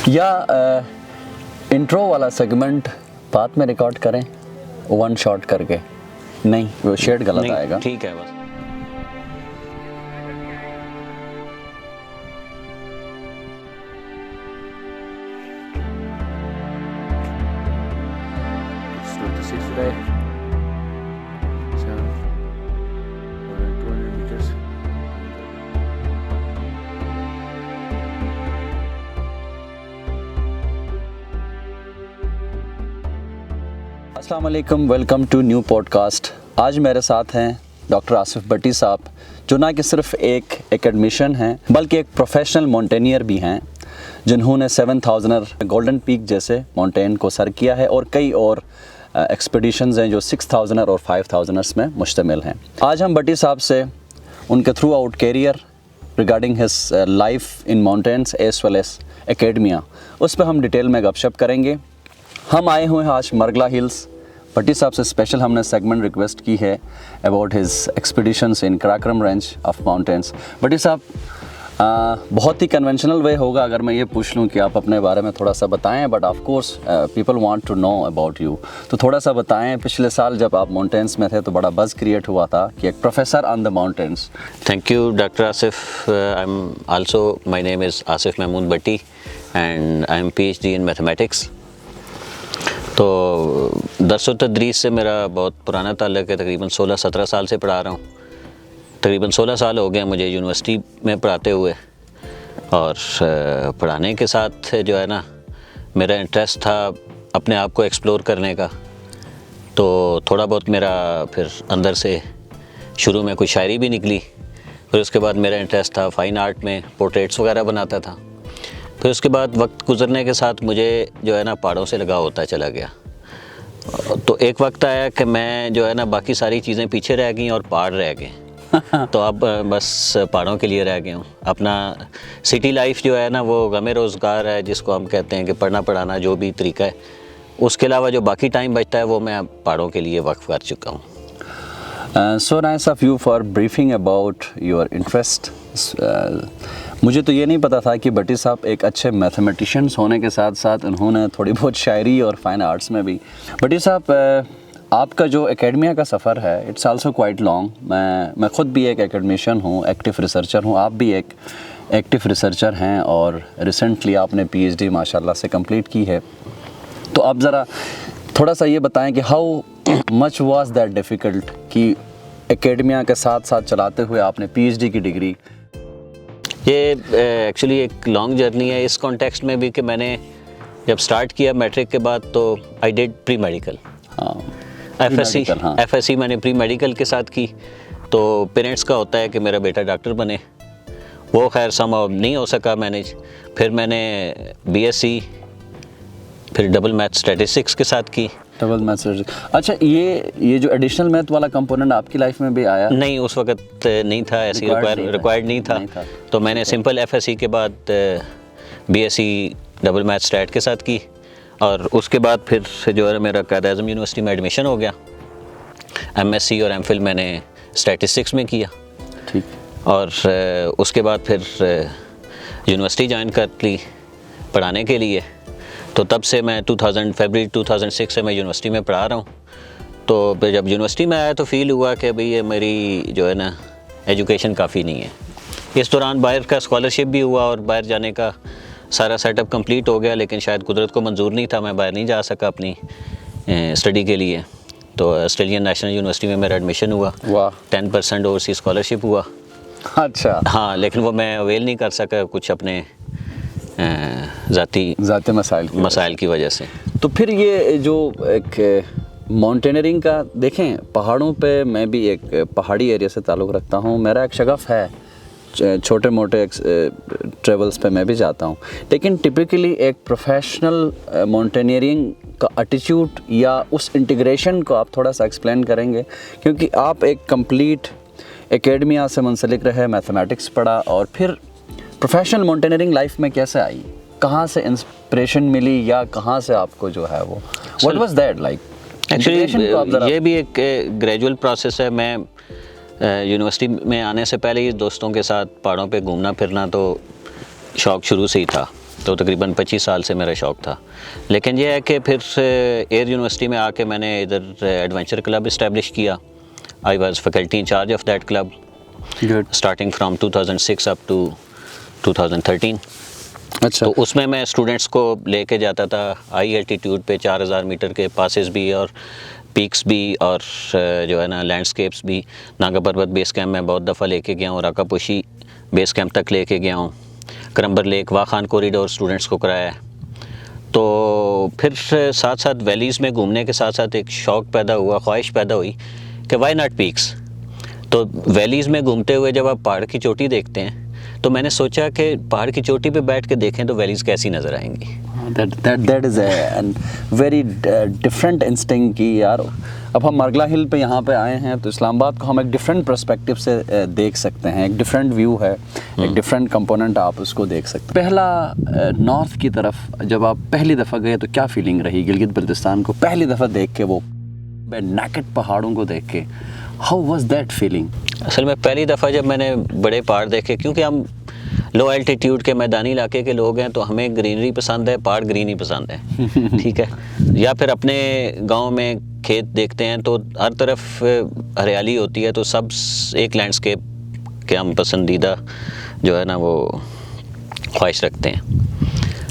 या इंट्रो वाला सेगमेंट बाद में रिकॉर्ड करें वन शॉट करके? नहीं, वो शेड गलत आएगा। ठीक है बस। अस्सलाम वालेकुम, वेलकम टू न्यू पॉडकास्ट। आज मेरे साथ हैं डॉक्टर आसिफ भट्टी साहब, जो ना कि सिर्फ एक एकेडमिशियन हैं बल्कि एक प्रोफेशनल माउंटेनियर भी हैं, जिन्होंने 7000 गोल्डन पीक जैसे माउंटेन को सर किया है और कई और एक्सपीडिशंस हैं जो 6000 और 5000 में मुश्तमिल हैं। आज हम भट्टी साहब से उनके throughout career regarding his life in mountains as well as academia, उस पर हम डिटेल में गपशप करेंगे। हम आए हुए हैं आज मरगला हिल्स। भट्टी साहब से स्पेशल हमने सेगमेंट रिक्वेस्ट की है about his expeditions in Karakoram range of mountains. Bhatti sahab, बहुत ही कन्वेंशनल वे होगा अगर मैं ये पूछ लूँ कि आप अपने बारे में थोड़ा सा बताएं, but of course people want to know about you, तो थोड़ा सा बताएं। पिछले साल जब आप माउंटेन्स में थे तो बड़ा बज़ क्रिएट हुआ था कि एक professor on the mountains. Thank you, Dr. Asif. My name is Asif Mahmood Bhatti and I am PhD in mathematics. तो दरस तदरीस से मेरा बहुत पुराना ताल्लुक़ है, तकरीबन 16-17 साल से पढ़ा रहा हूँ। तकरीबन 16 साल हो गए मुझे यूनिवर्सिटी में पढ़ाते हुए, और पढ़ाने के साथ जो है ना मेरा इंटरेस्ट था अपने आप को एक्सप्लोर करने का। तो थोड़ा बहुत मेरा फिर अंदर से शुरू में कुछ शायरी भी निकली, फिर उसके बाद मेरा इंटरेस्ट था फ़ाइन आर्ट में, पोर्ट्रेट्स वगैरह बनाता था। फिर उसके बाद वक्त गुजरने के साथ मुझे जो है ना पहाड़ों से लगाव होता चला गया। तो एक वक्त आया कि मैं जो है ना बाकी सारी चीज़ें पीछे रह गई और पहाड़ रह गए। तो अब बस पहाड़ों के लिए रह गया हूँ। अपना सिटी लाइफ जो है ना वो गमे रोज़गार है, जिसको हम कहते हैं कि पढ़ना पढ़ाना जो भी तरीका है, उसके अलावा जो बाकी टाइम बचता है वो मैं पहाड़ों के लिए वक्फ कर चुका हूँ। So nice of you for briefing about your interest. मुझे तो ये नहीं पता था कि भट्टी साहब एक अच्छे मैथमेटिशियंस होने के साथ साथ उन्होंने थोड़ी बहुत शायरी और फाइन आर्ट्स में भी। भट्टी साहब, आपका जो एकेडमिया का सफ़र है इट्स आल्सो क्वाइट लॉन्ग। मैं ख़ुद भी एक एकेडमिशियन हूँ, एक्टिव रिसर्चर हूँ, आप भी एक एक्टिव रिसर्चर हैं और रिसेंटली आपने PhD माशाल्लाह से कंप्लीट की है। तो आप ज़रा थोड़ा सा ये बताएं कि how much was that difficult कि एकेडमिया के साथ साथ चलाते हुए आपने PhD की डिग्री। ये एक्चुअली एक लॉन्ग जर्नी है इस कॉन्टेक्स्ट में भी कि मैंने जब स्टार्ट किया मैट्रिक के बाद तो I did pre medical. FSC मैंने प्री मेडिकल के साथ की। तो पेरेंट्स का होता है कि मेरा बेटा डॉक्टर बने, वो खैर समहाउ नहीं हो सका मैनेज। फिर मैंने BSc फिर डबल मैथ स्टैटिस्टिक्स के साथ की। Double math. अच्छा, ये जो एडिशनल मैथ वाला कंपोनेंट आपकी लाइफ में भी आया? नहीं, उस वक्त नहीं था, ऐसी रिक्वायर्ड नहीं था। तो मैंने सिंपल FSC के बाद BSc डबल मैथ स्टैट के साथ की, और उसके बाद फिर जो है मेरा कायद-ए-आज़म यूनिवर्सिटी में एडमिशन हो गया। MSc और MPhil मैंने स्टैटिस्टिक्स में किया। ठीक। और उसके बाद फिर यूनिवर्सिटी ज्वाइन कर ली पढ़ाने के लिए। तो तब से मैं फरवरी 2006 से मैं यूनिवर्सिटी में पढ़ा रहा हूँ। तो जब यूनिवर्सिटी में आया तो फील हुआ कि भाई ये मेरी जो है ना एजुकेशन काफ़ी नहीं है। इस दौरान बाहर का स्कॉलरशिप भी हुआ और बाहर जाने का सारा सेटअप कंप्लीट हो गया, लेकिन शायद कुदरत को मंजूर नहीं था, मैं बाहर नहीं जा सका अपनी स्टडी के लिए। तो ऑस्ट्रेलियन नेशनल यूनिवर्सिटी में मेरा एडमिशन हुआ। वाह। 10% ओवरसीज स्कॉलरशिप हुआ। अच्छा। हाँ, लेकिन वो मैं अवेल नहीं कर सका कुछ अपने ज़ाती मसाइल की वजह से। तो फिर ये जो एक माउंटेनियरिंग का देखें, पहाड़ों पे मैं भी एक पहाड़ी एरिया से ताल्लुक़ रखता हूँ, मेरा एक शगफ़ है, छोटे मोटे ट्रेवल्स पे मैं भी जाता हूँ, लेकिन टिपिकली एक प्रोफेशनल माउंटेनियरिंग का एटीट्यूड या उस इंटीग्रेशन को आप थोड़ा सा एक्सप्लेन करेंगे, क्योंकि आप एक कंप्लीट एकेडमिया से मुंसलिक रहे, मैथमेटिक्स पढ़ा और फिर प्रोफेशनल माउंटेनियरिंग लाइफ में कैसे आई, कहाँ से इंस्पिरेशन मिली या कहाँ से आपको जो है वो what was that like? Actually ये भी एक ग्रेजुअल प्रोसेस है। मैं यूनिवर्सिटी में आने से पहले ही दोस्तों के साथ पहाड़ों पे घूमना फिरना तो शौक़ शुरू से ही था। तो तकरीबन 25 साल से मेरा शौक़ था। लेकिन यह है कि फिर एयर यूनिवर्सिटी में आके मैंने इधर एडवेंचर क्लब इस्टेब्लिश किया। I was faculty incharge of that club starting from 2006 up to 2013। अच्छा। तो उसमें मैं स्टूडेंट्स को लेके जाता था हाई एल्टीट्यूड पे 4000 मीटर के पासेस भी और पीक्स भी और जो है ना लैंडस्केप्स भी। नागा पर्वत बेस कैंप में बहुत दफ़ा लेके गया हूँ, राकापोशी बेस कैंप तक लेके गया हूँ, करम्बर लेक वाखान कॉरिडोर स्टूडेंट्स को कराया है। तो फिर साथ साथ वैलीज़ में घूमने के साथ साथ एक शौक़ पैदा हुआ, ख्वाहिश पैदा हुई कि वाई नॉट पीक्स। तो वैलीज़ में घूमते हुए जब आप पहाड़ की चोटी देखते हैं तो मैंने सोचा कि पहाड़ की चोटी पे बैठ के देखें तो वैलीज़ कैसी नज़र आएंगी। That is a very different instinct कि यार अब हम मरगला हिल पे यहाँ पे आए हैं तो इस्लामाबाद को हम एक डिफरेंट पर्सपेक्टिव से देख सकते हैं। एक डिफरेंट व्यू है, एक डिफरेंट कंपोनेंट आप उसको देख सकते हैं। पहला नॉर्थ की तरफ जब आप पहली दफ़ा गए तो क्या फीलिंग रही गिलगित बल्तिस्तान को पहली दफ़ा देख के, वो नेकेड पहाड़ों को देख के? How was that feeling? असल में पहली दफ़ा जब मैंने बड़े पहाड़ देखे, क्योंकि हम लो एल्टीट्यूड के मैदानी इलाके के लोग हैं तो हमें ग्रीनरी पसंद है, पहाड़ ग्रीन ही पसंद है ठीक है। या फिर अपने गांव में खेत देखते हैं तो हर तरफ हरियाली होती है, तो सब एक लैंडस्केप के हम पसंदीदा जो है ना वो ख्वाहिश रखते हैं।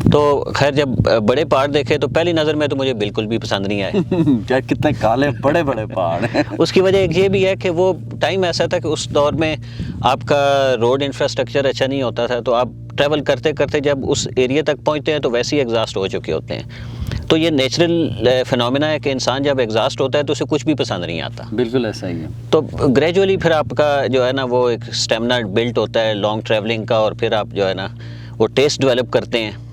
तो खैर जब बड़े पहाड़ देखे तो पहली नज़र में तो मुझे बिल्कुल भी पसंद नहीं आए क्या कितने काले बड़े बड़े पहाड़ हैं। उसकी वजह एक ये भी है कि वो टाइम ऐसा था कि उस दौर में आपका रोड इंफ्रास्ट्रक्चर अच्छा नहीं होता था, तो आप ट्रैवल करते करते जब उस एरिया तक पहुंचते हैं तो वैसे ही एग्जॉस्ट हो चुके होते हैं। तो ये नेचुरल फिनोमेना है कि इंसान जब एग्जॉस्ट होता है तो उसे कुछ भी पसंद नहीं आता। बिल्कुल ऐसा ही है। तो ग्रेजुअली फिर आपका जो है ना वो एक स्टेमिना बिल्ट होता है लॉन्ग ट्रैवलिंग का, और फिर आप जो है ना वो टेस्ट डेवलप करते हैं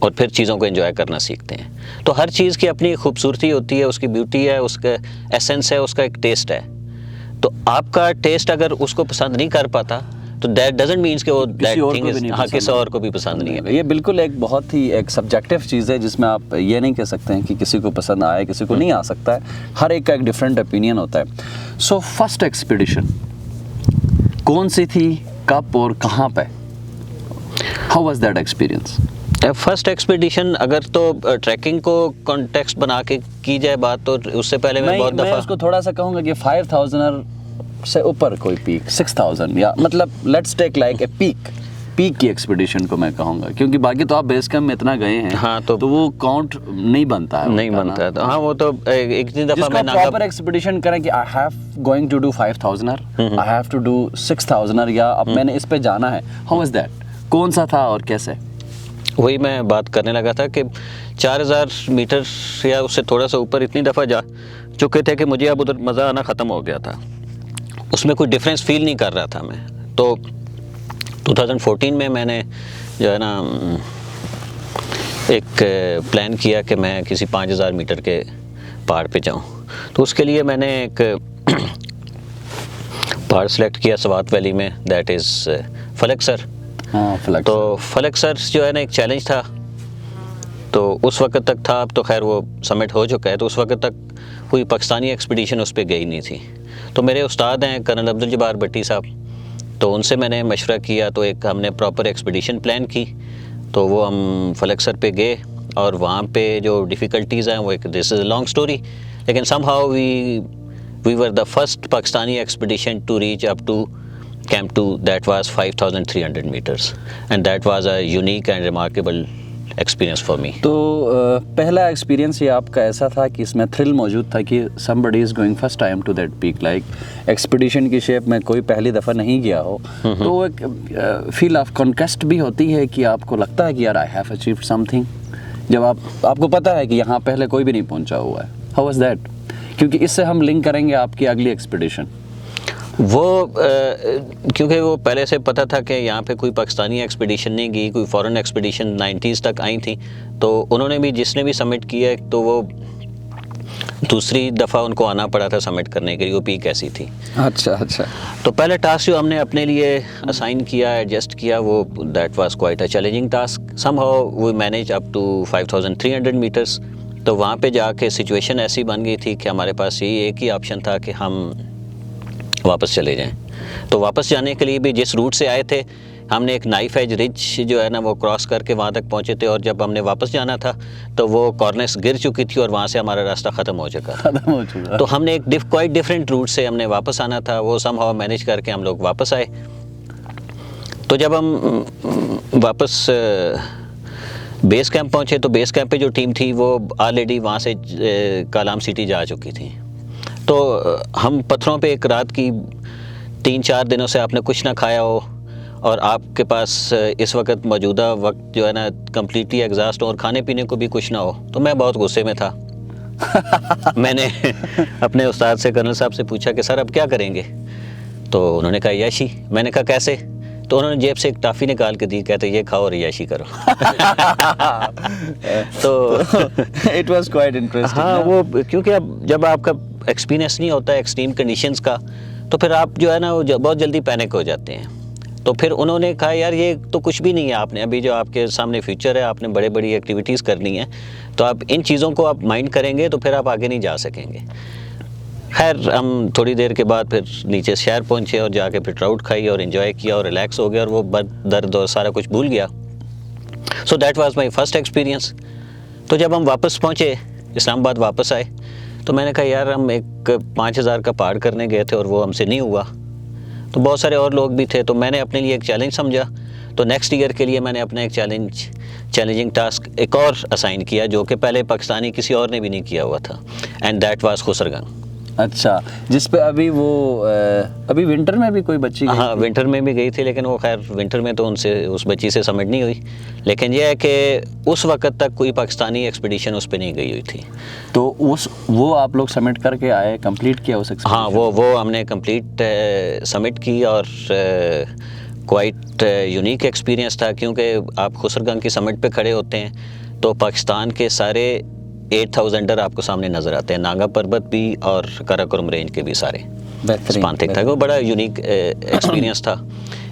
और फिर चीज़ों को एंजॉय करना सीखते हैं। तो हर चीज़ की अपनी खूबसूरती होती है, उसकी ब्यूटी है, उसका एसेंस है, उसका एक टेस्ट है। तो आपका टेस्ट अगर उसको पसंद नहीं कर पाता तो दैट डजंट मीन्स कि वो दैट थिंग इज हाँ किसी और को भी पसंद नहीं है। ये बिल्कुल एक बहुत ही एक सब्जेक्टिव चीज़ है जिसमें आप ये नहीं कह सकते हैं कि किसी को पसंद आए किसी को नहीं आ सकता है। हर एक का एक डिफरेंट ओपिनियन होता है। सो फर्स्ट एक्सपीडिशन कौन सी थी, कब और कहाँ पे? How was that experience? First expedition अगर तो ट्रैकिंग को कॉन्टेक्स्ट बना के की जाए बात, तो उससे पहले मैं बहुत दफ़ा उसको थोड़ा सा कहूँगा कि 5000 से ऊपर कोई पीक, 6000 या मतलब let's take like a peak की एक्सपीडिशन को मैं कहूँगा, क्योंकि बाकी तो आप बेस कैंप में इतना गए हैं। हाँ, तो वो काउंट नहीं बनता है, नहीं बनता है। तो हाँ वो तो एक दफ़ा मैं प्रॉपर एक्सपीडिशन करें कि I have going to do 5000, I have to do 6000 या अब मैंने इस पे जाना है। How was that? कौन सा था और कैसे? वही मैं बात करने लगा था कि 4000 मीटर या उससे थोड़ा सा ऊपर इतनी दफ़ा जा चुके थे कि मुझे अब उधर मज़ा आना ख़त्म हो गया था, उसमें कोई डिफरेंस फील नहीं कर रहा था मैं। तो 2014 में मैंने जो है ना एक प्लान किया कि मैं किसी 5000 मीटर के पहाड़ पे जाऊं। तो उसके लिए मैंने एक पहाड़ सेलेक्ट किया स्वात वैली में, दैट इज़ फलकसर। तो फलकसर जो है ना एक चैलेंज था, तो उस वक्त तक था, अब तो खैर वो समिट हो चुका है, तो उस वक्त तक कोई पाकिस्तानी एक्सपीडिशन उस पर गई नहीं थी। तो मेरे उस्ताद हैं कर्नल अब्दुल जब्बार भट्टी साहब, तो उनसे मैंने मशवरा किया, तो एक हमने प्रॉपर एक्सपीडिशन प्लान की। तो वो हम फलकसर पे गए और वहाँ पे जो डिफ़िकल्टीज़ हैं वो एक this is a long story, लेकिन somehow we were the first Pakistani expedition to reach up to Camp 2, that was 5300 meters and that was a unique and remarkable experience for me. तो पहला एक्सपीरियंस ये आपका ऐसा था कि इसमें थ्रिल मौजूद था कि somebody is going first time to that peak, like expedition की शेप में कोई पहली दफ़ा नहीं गया हो, तो एक फील ऑफ कॉन्क्वेस्ट भी होती है कि आपको लगता है कि यार आई हैव अचीव्ड समथिंग, जब आपको पता है कि यहाँ पहले कोई भी नहीं पहुँचा हुआ है। How was that? क्योंकि इससे हम लिंक करेंगे आपकी अगली एक्सपीडिशन। वो क्योंकि वो पहले से पता था कि यहाँ पे कोई पाकिस्तानी एक्सपीडिशन नहीं गई, कोई फॉरेन एक्सपीडिशन 90s तक आई थी, तो उन्होंने भी जिसने भी सबमिट किया तो वो दूसरी दफ़ा उनको आना पड़ा था सबमिट करने के लिए, वो पीक ऐसी थी। अच्छा। तो पहले टास्क जो हमने अपने लिए असाइन किया, एडजस्ट किया, वो that was quite a challenging task. Somehow we manage up to 5300 meters. तो वहाँ पे जाके सिचुएशन ऐसी बन गई थी कि हमारे पास यही एक ही ऑप्शन था कि हम वापस चले जाएं। तो वापस जाने के लिए भी जिस रूट से आए थे हमने एक नाइफ एज रिज जो है ना वो क्रॉस करके वहाँ तक पहुँचे थे, और जब हमने वापस जाना था तो वो कॉर्निस गिर चुकी थी और वहाँ से हमारा रास्ता ख़त्म हो चुका। तो हमने एक क्वाइट डिफरेंट रूट से हमने वापस आना था, वो समहाउ मैनेज करके हम लोग वापस आए। तो जब हम वापस बेस कैंप पहुँचे तो बेस कैंप पे जो टीम थी वो ऑलरेडी वहाँ से कालाम सिटी जा चुकी थी। तो हम पत्थरों पे एक रात की 3-4 दिनों से आपने कुछ ना खाया हो और आपके पास इस वक्त मौजूदा वक्त जो है ना कम्प्लीटली एग्जॉस्ट हो और खाने पीने को भी कुछ ना हो, तो मैं बहुत गुस्से में था। मैंने अपने उस्ताद से, कर्नल साहब से पूछा कि सर अब क्या करेंगे? तो उन्होंने कहा याशी। मैंने कहा कैसे? तो उन्होंने जेब से एक टाफ़ी निकाल के दी, कहते ये खाओ और याशी करो। तो इट वाज क्वाइट इंटरेस्टिंग। हाँ, वो क्योंकि अब जब आपका एक्सपीरियंस नहीं होता है एक्सट्रीम कंडीशंस का, तो फिर आप जो है ना वो बहुत जल्दी पैनिक हो जाते हैं। तो फिर उन्होंने कहा यार ये तो कुछ भी नहीं है, आपने अभी जो आपके सामने फ्यूचर है, आपने बड़े बड़ी एक्टिविटीज़ करनी है, तो आप इन चीज़ों को आप माइंड करेंगे तो फिर आप आगे नहीं जा सकेंगे। खैर हम थोड़ी देर के बाद फिर नीचे शहर पहुंचे और जाके फिर ट्राउट खाई और एंजॉय किया और रिलैक्स हो गया और वो दर्द और सारा कुछ भूल गया। So that was my first experience. तो जब हम वापस पहुंचे, इस्लामाबाद वापस आए, तो मैंने कहा यार हम एक 5000 का पहाड़ करने गए थे और वो हमसे नहीं हुआ। तो बहुत सारे और लोग भी थे, तो मैंने अपने लिए एक चैलेंज समझा। तो नेक्स्ट ईयर के लिए मैंने अपना एक चैलेंजिंग टास्क एक और असाइन किया, जो कि पहले पाकिस्तानी किसी और ने भी नहीं किया हुआ था, एंड दैट वाज खुसरगंग। अच्छा, जिस पे अभी वो अभी विंटर में भी कोई बच्ची गई? हाँ, विंटर में भी गई थी, लेकिन वो खैर विंटर में तो उस बच्ची से समिट नहीं हुई। लेकिन यह है कि उस वक्त तक कोई पाकिस्तानी एक्सपीडिशन उस पर नहीं गई हुई थी। तो वो आप लोग समिट करके आए, कंप्लीट किया उस एक्सपीडिशन? हाँ, वो हमने कंप्लीट समिट की और क्वाइट यूनिक एक्सपीरियंस था, क्योंकि आप खुसरगंग की समिट पे खड़े होते हैं तो पाकिस्तान के सारे 8000 आपको सामने नज़र आते हैं, नागा पर्वत भी और काराकोरम रेंज के भी सारे। स्पांतिक था, वो बड़ा यूनिक एक्सपीरियंस था।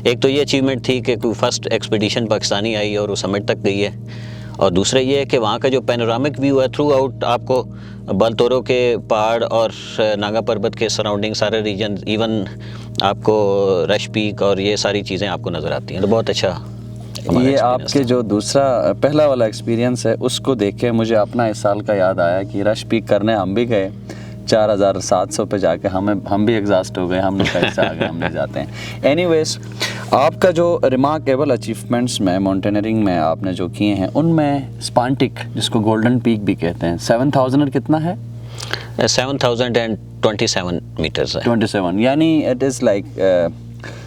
एक तो ये अचीवमेंट थी कि कोई फर्स्ट एक्सपीडिशन पाकिस्तानी आई और वो समिट तक गई है, और दूसरा ये है कि वहाँ का जो पैनोरामिक व्यू है थ्रू आउट, आपको बलतोरो के पहाड़ और नागा पर्वत के सराउंडिंग सारे रीजन, इवन आपको रश पीक और ये सारी चीज़ें आपको नज़र आती हैं। तो बहुत अच्छा ये आपके जो पहला वाला एक्सपीरियंस है उसको देख के मुझे अपना इस साल का याद आया कि रश पीक करने हम भी गए 4700 पे जाके हम भी एग्जॉस्ट हो गए, हमने कैसे आगे हमने जाते हैं। एनीवेज, आपका जो रिमार्केबल अचीवमेंट्स में माउंटेनियरिंग में आपने जो किए हैं उनमें स्पांटिक, जिसको गोल्डन पीक भी कहते हैं, 7000 कितना है? 7027 मीटर्स है। 27, यानी इट इज़ लाइक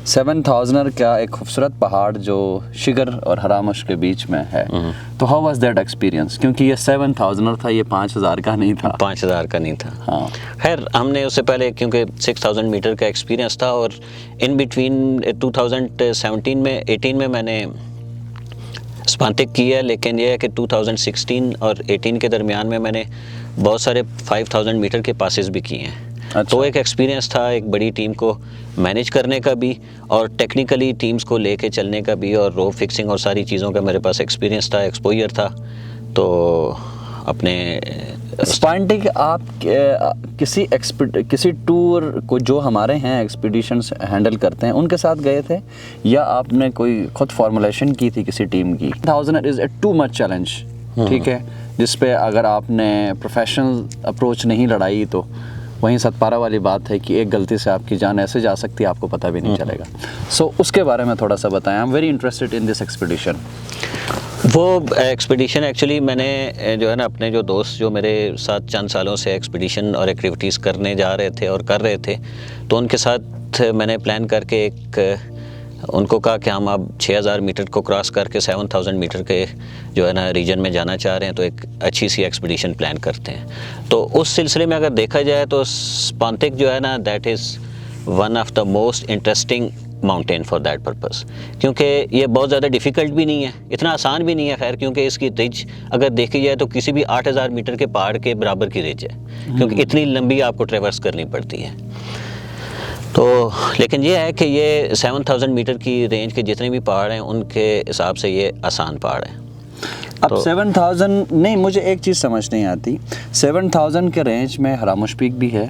7000 का एक खूबसूरत पहाड़ जो शिगर और हरामश के बीच में है। तो हाउ वाज दैट एक्सपीरियंस? क्योंकि ये 7000 था, ये 5000 का नहीं था। 5000 का नहीं था। हाँ, खैर हमने उससे पहले क्योंकि 6000 मीटर का एक्सपीरियंस था, और इन बिटवीन 2017 में 18 में मैंने स्पांतिक किया, लेकिन यह है कि 2016 और 18 के दरमियान में मैंने बहुत सारे 5000 मीटर के पासेस भी किए हैं। अच्छा। तो एक एक्सपीरियंस था एक बड़ी टीम को मैनेज करने का भी और टेक्निकली टीम्स को लेके चलने का भी, और रोप फिक्सिंग और सारी चीज़ों का मेरे पास एक्सपीरियंस था, एक्सपोजर था। तो अपने स्पांटिक आप किसी टूर को जो हमारे हैं एक्सपीडिशंस हैंडल करते हैं उनके साथ गए थे, या आपने कोई खुद फॉर्मुलेशन की थी किसी टीम की? 1000 is a too much challenge, ठीक है, जिस पे अगर आपने प्रोफेशनल अप्रोच नहीं लड़ाई तो वहीं सतपारा वाली बात है कि एक गलती से आपकी जान ऐसे जा सकती है आपको पता भी नहीं चलेगा। सो उसके बारे में थोड़ा सा बताएं। I am very interested in this expedition. वो एक्सपीडिशन एक्चुअली मैंने जो है ना अपने जो दोस्त जो मेरे साथ चंद सालों से एक्सपीडिशन और एक्टिविटीज़ करने जा रहे थे और कर रहे थे, तो उनके साथ मैंने प्लान करके उनको कहा कि हम अब 6000 मीटर को क्रॉस करके 7000 मीटर के जो है ना रीजन में जाना चाह रहे हैं, तो एक अच्छी सी एक्सपीडिशन प्लान करते हैं। तो उस सिलसिले में अगर देखा जाए तो स्पांतिक जो है ना that is one of the most interesting mountain for that purpose, क्योंकि ये बहुत ज़्यादा डिफ़िकल्ट भी नहीं है, इतना आसान भी नहीं है खैर, क्योंकि इसकी रिज अगर देखी जाए तो किसी भी 8000 मीटर के पहाड़ के बराबर की रिज है, क्योंकि इतनी लंबी आपको ट्रेवर्स करनी पड़ती है। तो लेकिन ये है कि ये 7000 मीटर की रेंज के जितने भी पहाड़ हैं उनके हिसाब से ये आसान पहाड़ है। अब 7000 नहीं, मुझे एक चीज़ समझ नहीं आती, 7000 के रेंज में हरामुश पीक भी है,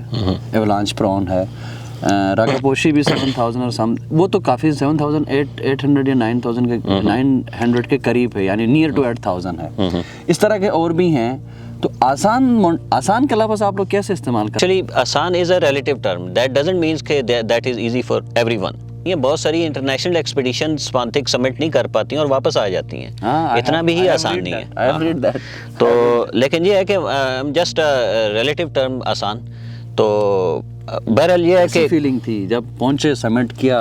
एवलांच प्रोन है, रागापोशी भी 7000 और सम, वो तो काफ़ी 7800 या 9000 के 900 के करीब है, यानी नियर टू 8000 है। इस तरह के और भी हैं। तो आसान के अलावा आप लोग कैसे इस्तेमाल करते एक्चुअली आसान is a relative term, that doesn't means के that is easy for everyone. ये बहुत सारी इंटरनेशनल एक्सपीडिशन स्पांतिक समिट नहीं कर पाती हैं और वापस आ जाती हैं। इतना भी ही आसान नहीं है। तो लेकिन ये है कि जस्ट रिलेटिव टर्म आसान। तो बहरहाल ये है कि फीलिंग थी जब पहुंचे, समिट किया,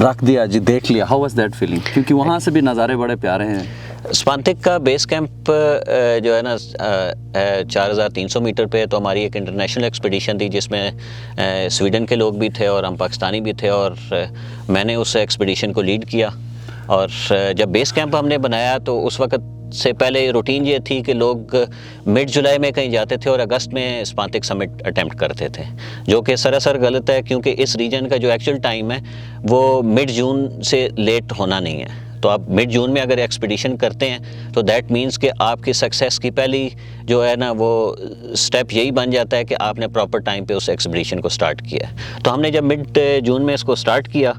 रख दिया जी, देख लिया, हाउ वाज दैट फीलिंग? क्योंकि वहाँ से भी नज़ारे बड़े प्यारे हैं। स्पांतिक का बेस कैंप जो है ना 4300 मीटर पे, तो हमारी एक इंटरनेशनल एक्सपीडिशन थी जिसमें स्वीडन के लोग भी थे और हम पाकिस्तानी भी थे, और मैंने उस एक्सपीडिशन को लीड किया। और जब बेस कैंप हमने बनाया तो उस वक्त से पहले रूटीन ये थी कि लोग मिड जुलाई में कहीं जाते थे और अगस्त में स्पांतिक समिट अटेम्प्ट करते थे, जो कि सरासर गलत है, क्योंकि इस रीजन का जो एक्चुअल टाइम है वो मिड जून से लेट होना नहीं है। तो आप मिड जून में अगर एक्सपीडिशन करते हैं तो दैट मीन्स कि आपकी सक्सेस की पहली जो है ना वो स्टेप यही बन जाता है कि आपने प्रॉपर टाइम पे उस एक्सपीडिशन को स्टार्ट किया है। तो हमने जब मिड जून में इसको स्टार्ट किया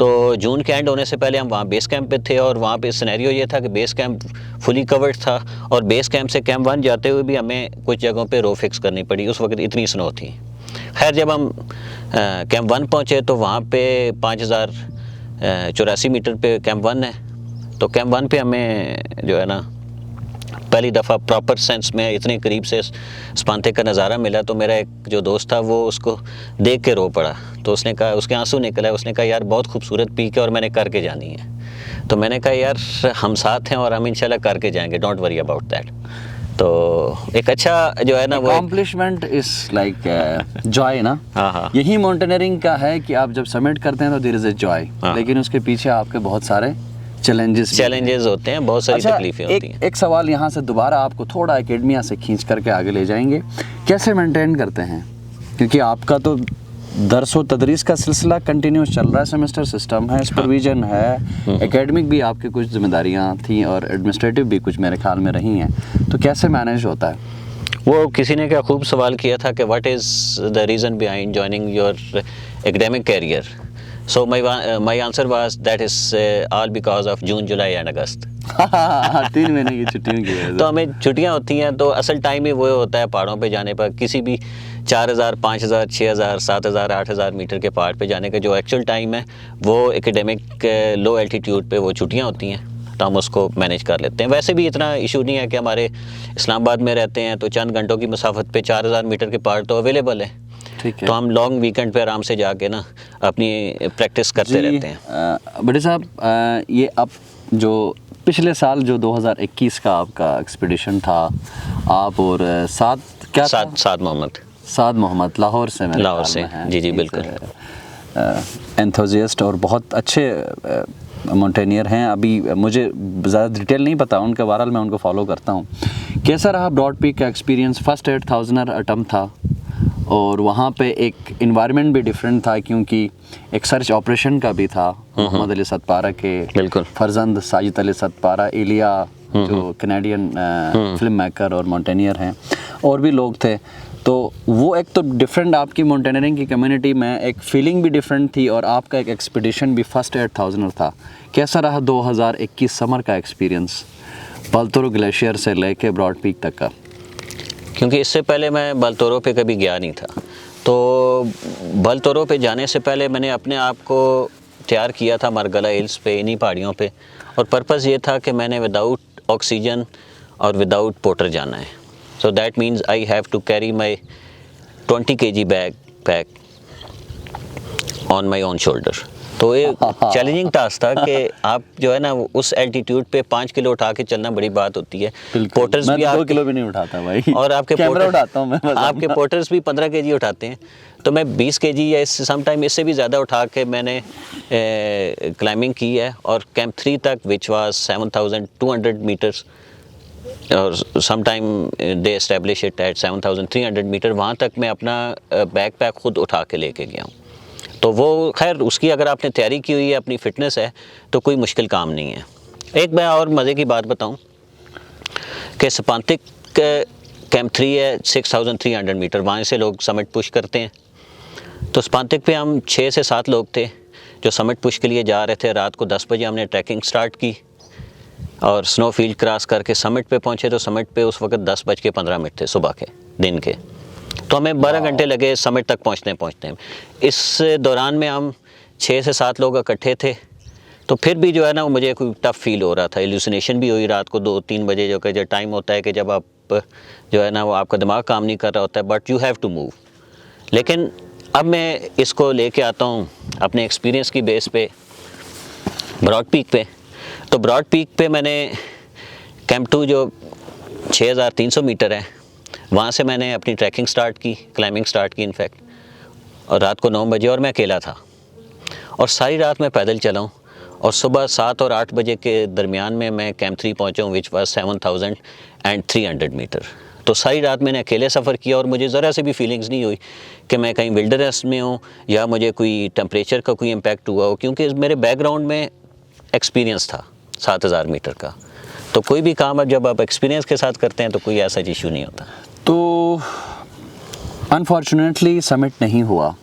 तो जून के एंड होने से पहले हम वहाँ बेस कैंप पे थे, और वहाँ पे सिनेरियो ये था कि बेस कैंप फुली कवर्ड था, और बेस कैंप से कैंप 1 जाते हुए भी हमें कुछ जगहों पे रो फिक्स करनी पड़ी। उस वक्त इतनी स्नो थी। खैर जब हम कैंप 1 पहुँचे तो वहाँ पे 5084 मीटर पे कैंप 1 है। तो कैंप 1 पे हमें जो है ना पहली दफ़ा प्रॉपर सेंस में इतने करीब से स्पांतिक का नज़ारा मिला। तो मेरा एक जो दोस्त था वो उसको देख के रो पड़ा। तो उसने कहा, उसके आंसू निकला, उसने कहा यार बहुत खूबसूरत पीक है और मैंने करके जानी है। तो मैंने कहा यार हम साथ हैं और हम इंशाल्लाह करके जाएंगे, डोंट वरी अबाउट दैट। तो एक अच्छा जो है ना वो अकॉम्प्लिशमेंट इज लाइक जॉय ना। हाँ। यही माउंटेनियरिंग का है कि आप जब समिट करते हैं तो देयर इज अ जॉय, लेकिन उसके पीछे आपके बहुत सारे चैलेंजेस होते हैं, बहुत सारी तकलीफें होती हैं। एक सवाल यहाँ से दोबारा आपको थोड़ा एकेडमिया से खींच करके आगे ले जाएंगे, कैसे मेंटेन करते हैं? क्योंकि आपका तो दरसो तदरीस का सिलसिला कंटिन्यूस चल रहा है, सेमेस्टर सिस्टम है, सुपरविजन है, एकेडमिक भी आपकी कुछ जिम्मेदारियाँ थी और एडमिनिस्ट्रेटिव भी कुछ मेरे ख्याल में रही हैं, तो कैसे मैनेज होता है? वो किसी ने क्या खूब सवाल किया था कि what is the reason behind joining your academic career. So my answer was that is all because of June, July and August. 3 महीने की छुट्टियों की वजह से। तो हमें छुट्टियां होती हैं, तो असल टाइम ही वो होता है पहाड़ों पे जाने पर। किसी भी 4000, 5000, 6000, 7000, 8000 मीटर के पहाड़ पे जाने का जो एक्चुअल टाइम है वो एकेडमिक लो एल्टीट्यूड पे वो छुट्टियां होती हैं, तो हम उसको मैनेज कर लेते हैं। वैसे भी इतना इशू नहीं है कि हमारे इस्लामाबाद में रहते हैं तो चंद घंटों की मसाफत पे 4000 मीटर के पहाड़ तो अवेलेबल है। तो हम लॉन्ग वीकेंड पे आराम से जाके ना अपनी प्रैक्टिस करते रहते हैं। बड़े साहब, ये अब जो पिछले साल जो 2021 का आपका एक्सपीडिशन था, आप और साद मोहम्मद लाहौर से जी बिल्कुल एंथुसियास्ट और बहुत अच्छे माउंटेनियर हैं। अभी मुझे ज़्यादा डिटेल नहीं पता उनके, बहरहाल मैं उनको फॉलो करता हूँ। कैसा रहा ब्रॉड पीक का एक्सपीरियंस? फर्स्ट 8000 अटैम्प्ट था और वहाँ पे एक इन्वायरमेंट भी डिफरेंट था, क्योंकि एक सर्च ऑपरेशन का भी था। मोहम्मद अली सतपारा के फर्जंद साजिद अली सतपारा, इलिया जो कनेडियन फिल्म मेकर और माउंटेनियर हैं, और भी लोग थे। तो वो एक तो डिफरेंट आपकी माउंटेनियरिंग की कम्युनिटी में एक फीलिंग भी डिफरेंट थी, और आपका एक एक्सपीडिशन भी फर्स्ट 8000 था। कैसा रहा 2021 समर का एक्सपीरियंस बलतोरो ग्लेशियर से लेके ब्रॉड पीक तक का? क्योंकि इससे पहले मैं बलतोरो पे कभी गया नहीं था, तो बलतोरो पे जाने से पहले मैंने अपने आप को तैयार किया था मरगला हिल्स पे, इन्हीं पहाड़ियों पे, और पर्पज़ ये था कि मैंने विदाउट ऑक्सीजन और विदाउट पोर्टर जाना है। So that means I have to carry my 20 kg bag on my own shoulder. तो ये चैलेंजिंग टास्क था कि आप जो है ना उस एल्टीट्यूड पे 5 किलो उठा के चलना बड़ी बात होती है। पोर्टर्स भी 2 किलो भी नहीं उठाता भाई, और आपके कैमरा उठाता हूं मैं, आपके पोर्टर्स भी 15 kg उठाते हैं, तो मैं 20 kg या सम टाइम इससे भी ज़्यादा उठा के मैंने क्लाइंबिंग की है। और कैंप 3 तक विच वाज 7200 मीटर्स, और some time they establish it at 7300 meter, वहाँ तक मैं अपना बैकपैक खुद उठा के लेके गया हूँ। तो वो खैर उसकी अगर आपने तैयारी की हुई है, अपनी फ़िटनेस है, तो कोई मुश्किल काम नहीं है। एक मैं और मज़े की बात बताऊं कि स्पांतिक कैंप 3 है 6300 मीटर, वहाँ से लोग समिट पुश करते हैं। तो स्पांतिक पे हम 6 से 7 लोग थे जो समिट पुश के लिए जा रहे थे। रात को 10 बजे हमने ट्रैकिंग स्टार्ट की और स्नो फील्ड क्रॉस करके समिट पे पहुंचे। तो समिट पे उस वक्त 10:15 थे सुबह के, दिन के। तो हमें 12 घंटे लगे समिट तक पहुंचते। इस दौरान में हम 6 से 7 लोग इकट्ठे थे। तो फिर भी जो है ना वो मुझे कोई टफ़ फील हो रहा था, एल्यूसिनेशन भी हुई रात को 2-3 बजे, जो कि जो टाइम होता है कि जब आप जो है ना वो आपका दिमाग काम नहीं कर रहा होता है, but you have to move. लेकिन अब मैं इसको लेके आता हूँ अपने एक्सपीरियंस की बेस पे ब्रॉड पीक पे। तो ब्रॉड पीक पे मैंने कैंप 2 जो 6300 मीटर है, वहाँ से मैंने अपनी ट्रैकिंग स्टार्ट की, क्लाइंबिंग स्टार्ट की इनफैक्ट, और रात को 9 बजे, और मैं अकेला था और सारी रात मैं पैदल चला हूँ। और सुबह 7 और 8 बजे के दरमियान में मैं कैंप 3 पहुँचा हूँ, विच वाज 7300 मीटर। तो सारी रात मैंने अकेले सफ़र किया और मुझे ज़रा से भी फीलिंग्स नहीं हुई कि मैं कहीं विल्डरनेस में हूँ या मुझे कोई टेम्परेचर का कोई इम्पैक्ट हुआ हो, क्योंकि मेरे बैकग्राउंड में एक्सपीरियंस था 7000 मीटर का। तो कोई भी काम अब जब आप एक्सपीरियंस के साथ करते हैं तो कोई ऐसा इशू नहीं होता। तो अनफॉर्चुनेटली समिट नहीं हुआ।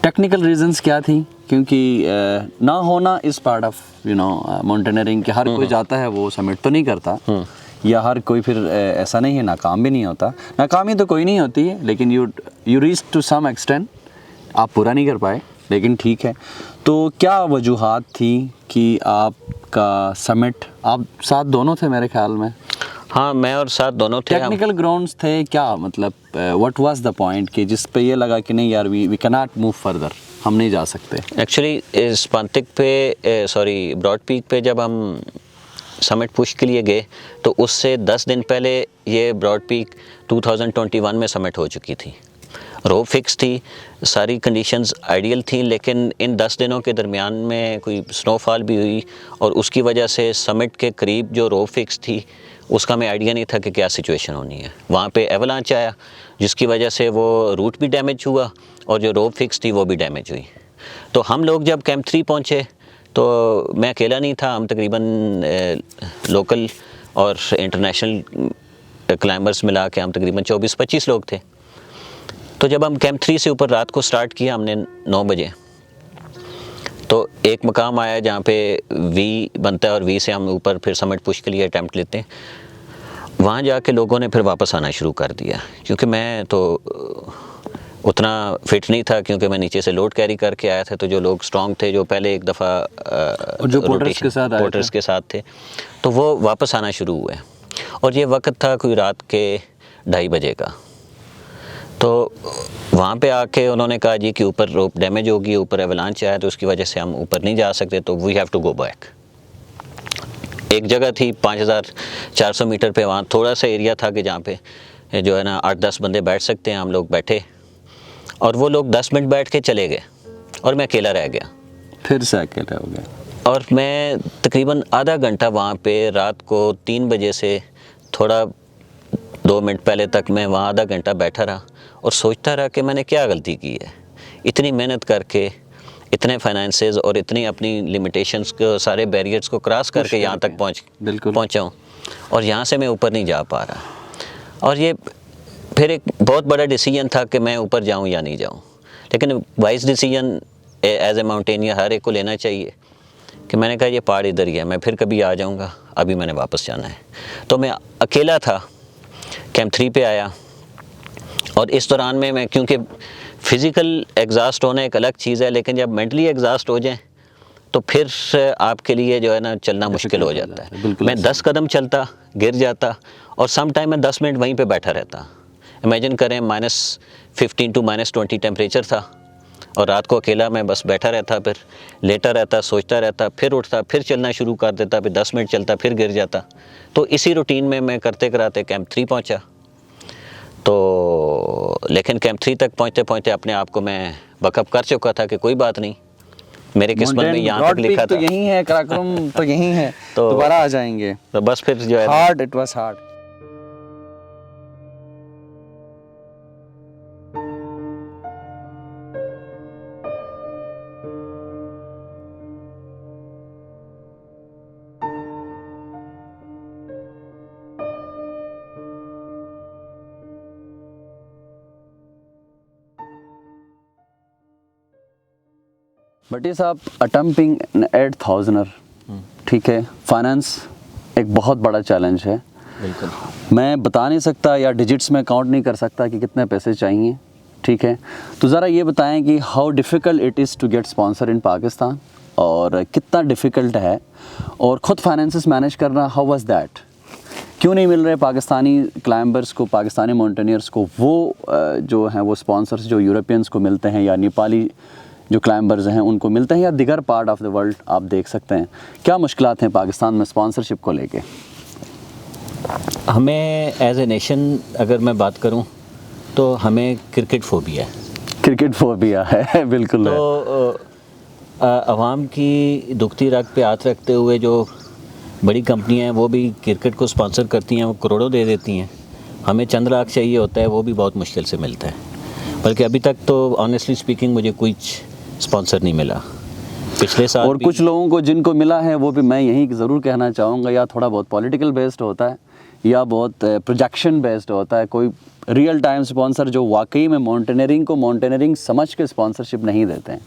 टेक्निकल रीजंस क्या थी? क्योंकि ना होना इस पार्ट ऑफ माउंटेनियरिंग कि हर कोई जाता है वो समिट तो नहीं करता, या हर कोई फिर ऐसा नहीं है नाकाम भी नहीं होता। नाकामी तो कोई नहीं होती है, लेकिन you reach to some extent, आप पूरा नहीं कर पाए, लेकिन ठीक है। तो क्या वजूहात थी कि आपका समिट, आप साथ दोनों थे मेरे ख्याल में? हाँ, मैं और साथ दोनों थे। टेक्निकल ग्राउंड्स थे क्या, मतलब व्हाट वाज द पॉइंट कि जिस पे ये लगा कि नहीं यार we can not move further, हम नहीं जा सकते? एक्चुअली स्पांतिक पे ब्रॉड पीक पे जब हम समिट पुश के लिए गए तो उससे 10 दिन पहले ये ब्रॉड पीक 2021 में समिट हो चुकी थी। रोप फिक्स थी, सारी कंडीशंस आइडियल थी, लेकिन इन 10 दिनों के दरमियान में कोई स्नोफॉल भी हुई और उसकी वजह से समिट के करीब जो रोप फिक्स थी उसका हमें आइडिया नहीं था कि क्या सिचुएशन होनी है। वहाँ पे एवलांच आया जिसकी वजह से वो रूट भी डैमेज हुआ और जो रोप फिक्स थी वो भी डैमेज हुई। तो हम लोग जब कैंप 3 पहुँचे तो मैं अकेला नहीं था, हम तकरीबन लोकल और इंटरनेशनल क्लाइंबर्स मिला के हम तकरीबन 24-25 लोग थे। तो जब हम कैंप 3 से ऊपर रात को स्टार्ट किया हमने 9 बजे, तो एक मकाम आया जहाँ पे वी बनता है और वी से हम ऊपर फिर समिट पुश के लिए अटैम्प्ट लेते हैं। वहाँ जाके लोगों ने फिर वापस आना शुरू कर दिया, क्योंकि मैं तो उतना फिट नहीं था, क्योंकि मैं नीचे से लोड कैरी करके आया था। तो जो लोग स्ट्रॉन्ग थे, जो पहले एक दफ़ा जो पोर्टर्स के साथ थे, तो वो वापस आना शुरू हुए। और ये वक्त था कोई रात के 2:30 बजे का। तो वहाँ पे आके उन्होंने कहा जी कि ऊपर रोप डैमेज होगी, ऊपर एवलांच आया तो उसकी वजह से हम ऊपर नहीं जा सकते, तो we have to go back. एक जगह थी 5400 मीटर पे, वहाँ थोड़ा सा एरिया था कि जहाँ पे जो है ना 8-10 बंदे बैठ सकते हैं। हम लोग बैठे और वो लोग 10 मिनट बैठ के चले गए और मैं अकेला रह गया। फिर से अकेला हो गया और मैं तकरीबन आधा घंटा वहाँ पे रात को 3 बजे से थोड़ा 2 मिनट पहले तक मैं वहाँ आधा घंटा बैठा रहा और सोचता रहा कि मैंने क्या गलती की है। इतनी मेहनत करके, इतने फाइनेंसेस और इतनी अपनी लिमिटेशंस को, सारे बैरियर्स को क्रॉस करके यहाँ तक पहुँचा हूँ और यहाँ से मैं ऊपर नहीं जा पा रहा। और ये फिर एक बहुत बड़ा डिसीजन था कि मैं ऊपर जाऊँ या नहीं जाऊँ। लेकिन wise decision as a mountaineer हर एक को लेना चाहिए कि मैंने कहा ये पहाड़ इधर ही है, मैं फिर कभी आ जाऊँगा, अभी मैंने वापस जाना है। तो मैं अकेला था, कैंप 3 पे आया और इस दौरान में मैं, क्योंकि फ़िज़िकल एग्जॉस्ट होना एक अलग चीज़ है, लेकिन जब मेंटली एग्जॉस्ट हो जाए तो फिर आपके लिए जो है ना चलना मुश्किल हो जाता है। मैं 10 कदम चलता, गिर जाता और सम टाइम मैं 10 मिनट वहीं पे बैठा रहता। इमेजिन करें -15 to -20 टेम्परेचर था और रात को अकेला मैं बस बैठा रहता, फिर लेटा रहता, सोचता रहता, फिर उठता, फिर चलना शुरू कर देता, फिर 10 मिनट चलता, फिर गिर जाता। तो इसी रूटीन में मैं करते कराते कैंप 3 पहुंचा। तो लेकिन कैंप 3 तक पहुंचते पहुंचते अपने आप को मैं बकअप कर चुका था कि कोई बात नहीं, मेरे किस्मत में यहाँ तक लिखा था। तो यही है, कराकोरम तो यही है, तो दोबारा आ जाएंगे। तो बस फिर जो है हार्ड, इट वाज हार्ड। भट्टी साहब, अटम्पिंग 8000, ठीक है, फाइनेंस एक बहुत बड़ा चैलेंज है। बिल्कुल। मैं बता नहीं सकता या डिजिट्स में काउंट नहीं कर सकता कि कितने पैसे चाहिए, ठीक है। तो ज़रा ये बताएं कि how difficult it is to get sponsor in Pakistan, और कितना डिफ़िकल्ट है, और ख़ुद फाइनेंसेस मैनेज करना, हाउ वाज दैट? क्यों नहीं मिल रहे पाकिस्तानी क्लाइंबर्स को, पाकिस्तानी माउंटेनियर्स को वो जो हैं वो स्पॉन्सर्स जो यूरोपियंस को मिलते हैं, या नेपाली जो क्लाइंबर्स हैं उनको मिलते हैं, या दिगर पार्ट ऑफ द वर्ल्ड आप देख सकते हैं। क्या मुश्किलात हैं पाकिस्तान में स्पॉन्सरशिप को लेके? हमें एज ए नेशन अगर मैं बात करूं तो हमें क्रिकेट फोबिया है। क्रिकेट फोबिया है बिल्कुल। तो आवाम की दुखती रग पे हाथ रखते हुए जो बड़ी कंपनियां हैं वो भी क्रिकेट को स्पॉन्सर करती हैं, वो करोड़ों दे देती हैं। हमें चंद लाख चाहिए होता है, वो भी बहुत मुश्किल से मिलता है। बल्कि अभी तक तो ऑनेस्टली स्पीकिंग मुझे कुछ स्पॉन्सर नहीं मिला पिछले साल। और कुछ लोगों को जिनको मिला है वो भी मैं यही ज़रूर कहना चाहूँगा, या थोड़ा बहुत पॉलिटिकल बेस्ड होता है, या बहुत प्रोजेक्शन बेस्ड होता है। कोई रियल टाइम स्पॉन्सर जो वाकई में माउंटेनियरिंग को माउंटेनियरिंग समझ के स्पॉन्सरशिप नहीं देते हैं।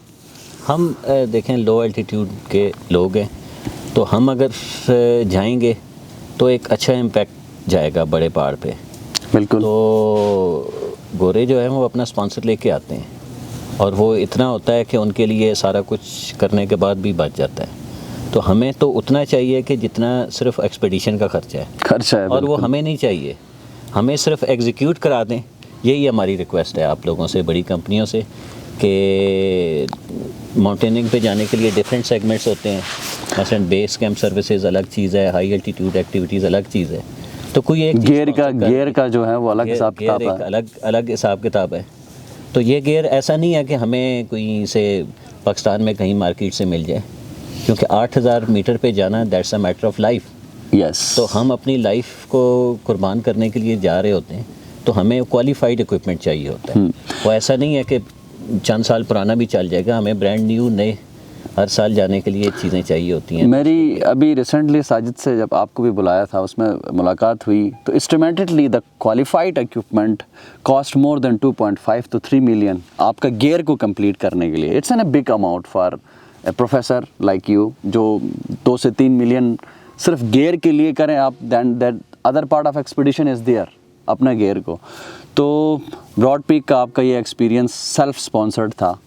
हम देखें लो एल्टीट्यूड के लोग हैं, तो हम अगर जाएंगे तो एक अच्छा इम्पैक्ट जाएगा बड़े पहाड़ पे। बिल्कुल। तो गोरे जो हैं वो अपना स्पॉन्सर लेके आते हैं, और वो इतना होता है कि उनके लिए सारा कुछ करने के बाद भी बच जाता है। तो हमें तो उतना चाहिए कि जितना सिर्फ एक्सपेडिशन का खर्चा है, और वो हमें नहीं चाहिए। हमें सिर्फ एग्जीक्यूट करा दें, यही हमारी रिक्वेस्ट है आप लोगों से, बड़ी कंपनियों से, कि माउंटेनिंग पे जाने के लिए डिफरेंट सेगमेंट्स होते हैं। मसलन बेस कैंप सर्विसेज अलग चीज़ है, हाई एल्टीट्यूड एक्टिविटीज़ अलग चीज़ है। तो कोई एक गियर का जो है वो अलग हिसाब किताब है, अलग हिसाब किताब है। तो ये गियर ऐसा नहीं है कि हमें कोई से पाकिस्तान में कहीं मार्केट से मिल जाए, क्योंकि 8000 मीटर पे जाना that's a matter of life. Yes. तो हम अपनी लाइफ को कुर्बान करने के लिए जा रहे होते हैं, तो हमें क्वालिफाइड इक्विपमेंट चाहिए होता है। वो ऐसा नहीं है कि चंद साल पुराना भी चल जाएगा, हमें ब्रांड न्यू नए हर साल जाने के लिए चीज़ें चाहिए होती हैं। मेरी अभी रिसेंटली साजिद से जब आपको भी बुलाया था उसमें मुलाकात हुई, तो estimatedly the qualified equipment cost more than 2.5 to 3 million आपका गियर को कंप्लीट करने के लिए। It's an a big amount for a professor like you, जो 2 से 3 मिलियन सिर्फ गियर के लिए करें आप, then that other part of expedition is there अपना गियर को। तो ब्रॉड पीक का आपका ये एक्सपीरियंस सेल्फ स्पॉन्सर्ड था,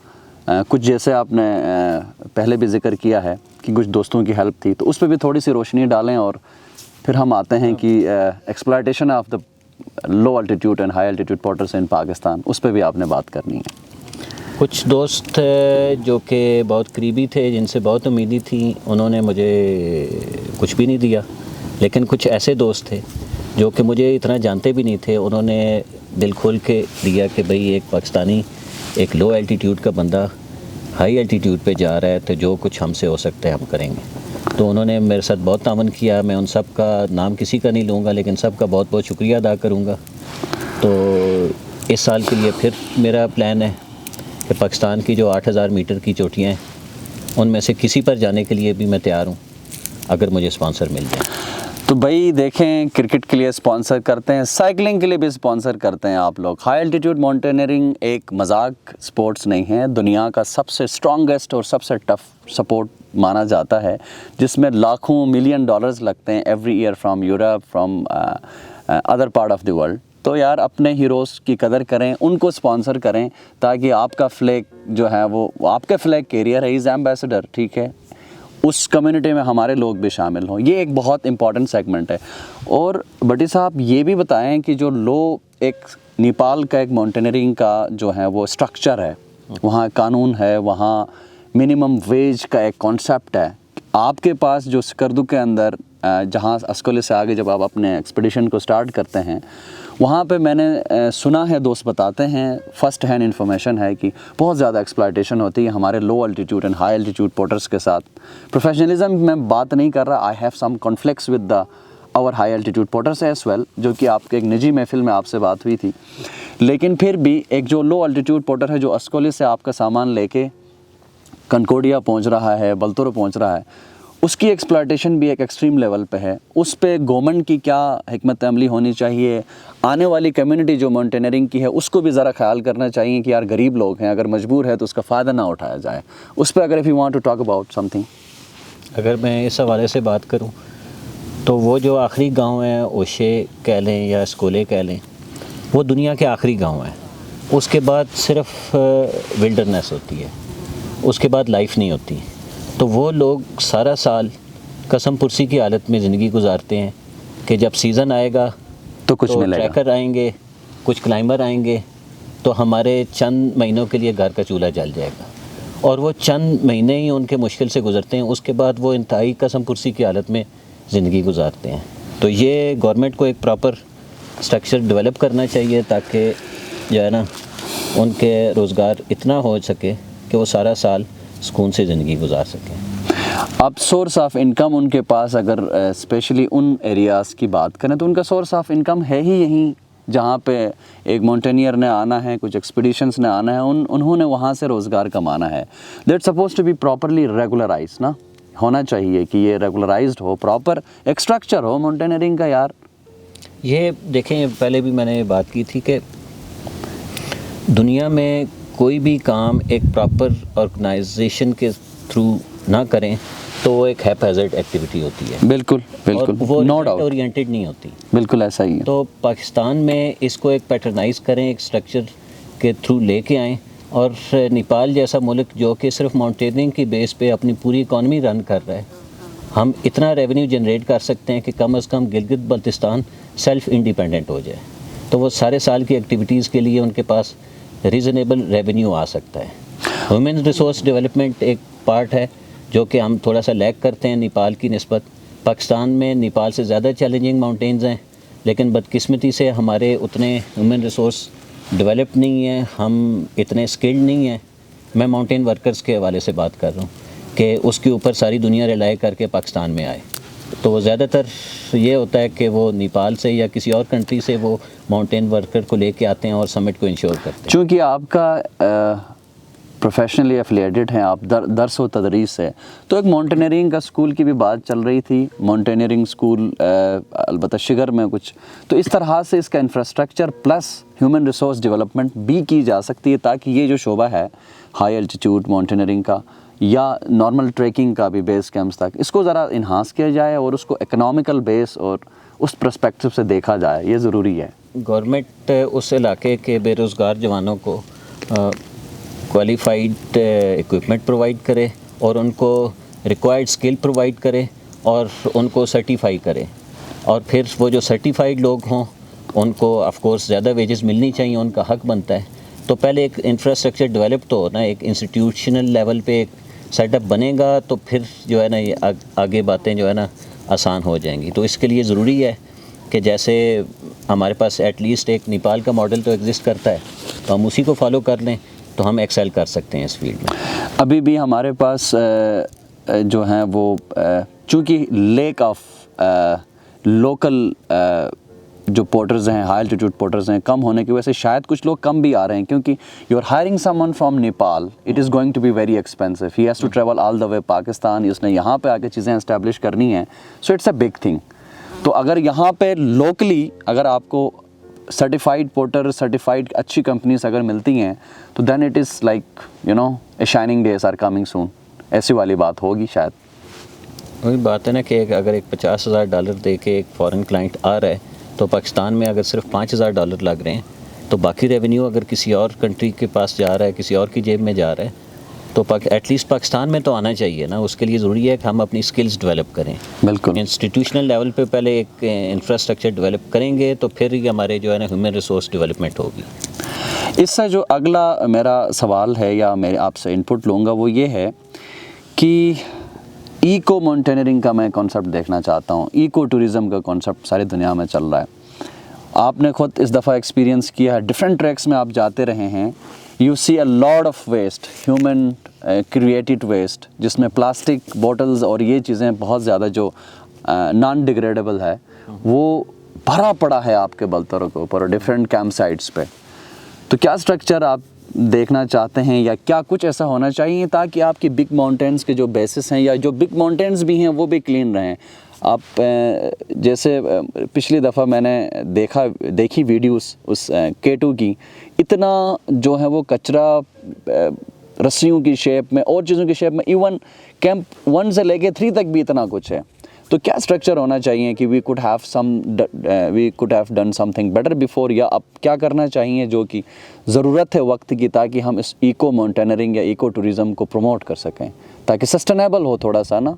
कुछ जैसे आपने पहले भी जिक्र किया है कि कुछ दोस्तों की हेल्प थी, तो उस पर भी थोड़ी सी रोशनी डालें, और फिर हम आते हैं कि exploitation of the low altitude and high altitude porters in Pakistan, उस पर भी आपने बात करनी है। कुछ दोस्त जो कि बहुत करीबी थे, जिनसे बहुत उम्मीदें थी, उन्होंने मुझे कुछ भी नहीं दिया। लेकिन कुछ ऐसे दोस्त थे जो कि मुझे इतना जानते भी नहीं थे, उन्होंने दिल खोल के दिया कि भाई एक पाकिस्तानी, एक लो एल्टीट्यूड का बंदा हाई एल्टीट्यूड पे जा रहा है, तो जो कुछ हमसे हो सकता है हम करेंगे। तो उन्होंने मेरे साथ बहुत तावन किया। मैं उन सब का नाम किसी का नहीं लूँगा, लेकिन सब का बहुत बहुत शुक्रिया अदा करूँगा। तो इस साल के लिए फिर मेरा प्लान है कि पाकिस्तान की जो 8000 मीटर की चोटियाँ हैं, उनमें से किसी पर जाने के लिए भी मैं तैयार हूँ, अगर मुझे स्पॉन्सर मिल जाए। तो भाई देखें, क्रिकेट के लिए स्पॉन्सर करते हैं, साइकिलिंग के लिए भी स्पॉन्सर करते हैं आप लोग। हाई एल्टीट्यूड माउंटेनियरिंग एक मजाक स्पोर्ट्स नहीं है, दुनिया का सबसे स्ट्रॉन्गेस्ट और सबसे टफ सपोर्ट माना जाता है, जिसमें लाखों मिलियन डॉलर्स लगते हैं every year from Europe, from other part of the world. तो यार अपने हीरोज़ की कदर करें, उनको स्पॉन्सर करें, ताकि आपका फ्लैग जो है वो आपके फ्लैग कैरियर है, इज़ एम्बेसडर, ठीक है, उस कम्युनिटी में हमारे लोग भी शामिल हों। ये एक बहुत इंपॉर्टेंट सेगमेंट है। और भट्टी साहब ये भी बताएं कि जो लो एक नेपाल का एक माउंटेनियरिंग का जो है वो स्ट्रक्चर है, वहाँ कानून है, वहाँ मिनिमम वेज का एक कॉन्सेप्ट है। आपके पास जो स्कर्दू के अंदर जहाँ अस्कोले से आगे जब आप अपने एक्सपीडिशन को स्टार्ट करते हैं, वहाँ पे मैंने सुना है, दोस्त बताते हैं, फ़र्स्ट हैंड इन्फॉर्मेशन है कि बहुत ज़्यादा एक्सप्लॉयटेशन होती है हमारे low altitude and high altitude porters के साथ। प्रोफेशनलिज्म में बात नहीं कर रहा, I have some conflicts with the our high altitude porters as well, जो कि आपके एक निजी महफिल में आपसे बात हुई थी। लेकिन फिर भी एक जो लो अल्टीट्यूड पोर्टर है, जो अस्कोले से आपका सामान लेके कनकोडिया पहुँच रहा है, बलतोरो पहुँच रहा है, उसकी एक्सप्लॉयटेशन भी एक एक्सट्रीम लेवल पे है। उस पे गवर्नमेंट की क्या हिकमत अमली होनी चाहिए, आने वाली कम्युनिटी जो माउंटेनियरिंग की है उसको भी ज़रा ख्याल करना चाहिए कि यार गरीब लोग हैं, अगर मजबूर है तो उसका फ़ायदा ना उठाया जाए। उस पर अगर if you want to talk about something. अगर मैं इस हवाले से बात करूं तो वो जो आखिरी गांव हैं, ओशे कह लें या स्कोले कह लें, वो दुनिया के आखिरी गांव हैं। उसके बाद सिर्फ विल्डरनेस होती है, उसके बाद लाइफ नहीं होती। तो वो लोग सारा साल कसम पुरसी की हालत में ज़िंदगी गुजारते हैं कि जब सीज़न आएगा तो कुछ मिलेगा, ट्रैकर आएंगे, कुछ क्लाइंबर आएंगे, तो हमारे चंद महीनों के लिए घर का चूल्हा जल जाएगा। और वो चंद महीने ही उनके मुश्किल से गुजरते हैं, उसके बाद वो इंतहाई कसम पुरसी की हालत में ज़िंदगी गुजारते हैं। तो ये गवर्नमेंट को एक प्रॉपर स्ट्रक्चर डेवलप करना चाहिए ताकि जो है ना उनके रोज़गार इतना हो सके कि वो सारा साल सुकून से ज़िंदगी गुजार सकें। अब सोर्स ऑफ इनकम उनके पास अगर स्पेशली उन एरियाज़ की बात करें तो उनका सोर्स ऑफ इनकम है ही यहीं जहाँ पे एक माउंटेनियर ने आना है, कुछ एक्सपीडिशंस ने आना है, उन्होंने वहाँ से रोज़गार कमाना है। That's suppose to be properly regularise ना, होना चाहिए कि ये रेगुलराइज्ड हो, प्रॉपर एक स्ट्रक्चर हो माउंटेनियरिंग का। यार ये देखें, पहले भी मैंने बात की थी कि दुनिया में कोई भी काम एक प्रॉपर ऑर्गेनाइजेशन के थ्रू ना करें तो वो एक हैपहैज़र्ड एक्टिविटी होती है। बिल्कुल बिल्कुल, वो नो डाउट, ओरिएंटेड नहीं होती। बिल्कुल ऐसा ही है। तो पाकिस्तान में इसको एक पैटर्नाइज करें, एक स्ट्रक्चर के थ्रू लेके आएँ। और नेपाल जैसा मुल्क जो कि सिर्फ माउंटेनियरिंग की बेस पे अपनी पूरी इकॉनमी रन कर रहा है, हम इतना रेवेन्यू जनरेट कर सकते हैं कि कम से कम गिलगित बल्तिस्तान सेल्फ इंडिपेंडेंट हो जाए। तो वो सारे साल की एक्टिविटीज़ के लिए उनके पास रीज़नेबल रेवेन्यू आ सकता है। ह्यूमन रिसोर्स डेवलपमेंट एक पार्ट है जो कि हम थोड़ा सा लैग करते हैं नेपाल की निस्बत। पाकिस्तान में नेपाल से ज़्यादा चैलेंजिंग माउंटेन्स हैं, लेकिन बदकिस्मती से हमारे उतने ह्यूमन रिसोर्स डेवलप नहीं है, हम इतने स्किल्ड नहीं हैं। मैं माउंटेन वर्कर्स के हवाले से बात कर रहा हूँ कि उसके ऊपर सारी दुनिया रिलाई करके पाकिस्तान में आए। तो वो ज़्यादातर ये होता है कि वो नेपाल से या किसी और कंट्री से वो माउंटेन वर्कर को लेके आते हैं और समिट को इंश्योर करते हैं। चूँकि आपका प्रोफेशनली एफिलिएटेड हैं आप दर्स व तदरीस से, तो एक माउंटेनियरिंग का स्कूल की भी बात चल रही थी, माउंटेनियरिंग स्कूल अलबत्ता शिगर में कुछ, तो इस तरह से इसका infrastructure plus human resource development भी की जा सकती है ताकि ये जो शोबा है हाई एल्टीट्यूड माउंटेनियरिंग का या नॉर्मल ट्रैकिंग का भी बेस कैंप्स तक, इसको ज़रा इन्हांस किया जाए और उसको इकोनॉमिकल बेस और उस पर्सपेक्टिव से देखा जाए, ये ज़रूरी है। गवर्नमेंट उस इलाके के बेरोज़गार जवानों को क्वालिफाइड इक्विपमेंट प्रोवाइड करे और उनको रिक्वायर्ड स्किल प्रोवाइड करे और उनको सर्टिफाई करे। और फिर वो जो सर्टिफाइड लोग हों उनको ऑफ कोर्स ज़्यादा वेजेस मिलनी चाहिए, उनका हक बनता है। तो पहले एक इंफ्रास्ट्रक्चर डेवलप तो हो ना, एक इंस्टीट्यूशनल लेवल पे एक सेटअप बनेगा तो फिर जो है ना ये आगे बातें जो है ना आसान हो जाएंगी। तो इसके लिए ज़रूरी है कि जैसे हमारे पास एटलीस्ट एक नेपाल का मॉडल तो एग्जिस्ट करता है, तो हम उसी को फॉलो कर लें तो हम एक्सेल कर सकते हैं इस फील्ड में। अभी भी हमारे पास जो हैं वो चूँकि लेक ऑफ लोकल जो पोर्टर्स हैं, हाई एल्टीट्यूड पोर्टर्स हैं, कम होने की वजह से शायद कुछ लोग कम भी आ रहे हैं, क्योंकि you are hiring someone from Nepal, it is going to be very expensive, he has to travel all the way Pakistan, उसने यहाँ पे आके चीज़ें इस्टेब्लिश करनी हैं, so it's a big thing. तो अगर यहाँ पे लोकली अगर आपको सर्टिफाइड पोर्टर, सर्टिफाइड अच्छी कंपनीज अगर मिलती हैं तो then it is like you know a shining days are coming soon, ऐसी वाली बात होगी शायद। वही बात है ना कि अगर एक $50,000 दे के एक फ़ॉरेन क्लाइंट आ रहा है तो पाकिस्तान में अगर सिर्फ $5,000 लग रहे हैं तो बाकी रेवेन्यू अगर किसी और कंट्री के पास जा रहा है, किसी और की जेब में जा रहा है, तो एटलीस्ट पाकिस्तान में तो आना चाहिए ना। उसके लिए ज़रूरी है कि हम अपनी स्किल्स डेवलप करें। बिल्कुल इंस्टीट्यूशनल लेवल पे पहले एक इंफ्रास्ट्रक्चर डेवलप करेंगे तो फिर ही हमारे जो है ना ह्यूमन रिसोर्स डेवलपमेंट होगी। इससे जो अगला मेरा सवाल है या मैं आपसे इनपुट लूँगा वो ये है कि इको माउंटेनियरिंग का मैं कॉन्सेप्ट देखना चाहता हूँ। इको टूरिज़म का कॉन्सेप्ट सारी दुनिया में चल रहा है, आपने खुद इस दफ़ा एक्सपीरियंस किया है, डिफरेंट ट्रैक्स में आप जाते रहे हैं, you see a lot of waste, human created waste, जिसमें प्लास्टिक बॉटल्स और ये चीज़ें बहुत ज़्यादा जो नॉन डिग्रेडेबल है वो भरा पड़ा है आपके बलतरों के ऊपर और डिफरेंट कैंप साइट्स पे। तो क्या स्ट्रक्चर आप देखना चाहते हैं, या क्या कुछ ऐसा होना चाहिए ताकि आपकी बिग माउंटेन्स के जो बेसिस हैं या जो बिग माउंटेन्स भी हैं वो भी क्लीन रहें? आप जैसे पिछली दफ़ा मैंने देखी वीडियोस उस K2 की, इतना जो है वो कचरा रस्सियों की शेप में और चीज़ों की शेप में, इवन कैंप 1 से लेके 3 तक भी इतना कुछ है। तो क्या स्ट्रक्चर होना चाहिए कि we could have done something better before, या अब क्या करना चाहिए जो कि ज़रूरत है वक्त की, ताकि हम इस इको माउंटेनरिंग या इको टूरिज़म को प्रमोट कर सकें, ताकि सस्टेनेबल हो थोड़ा सा ना,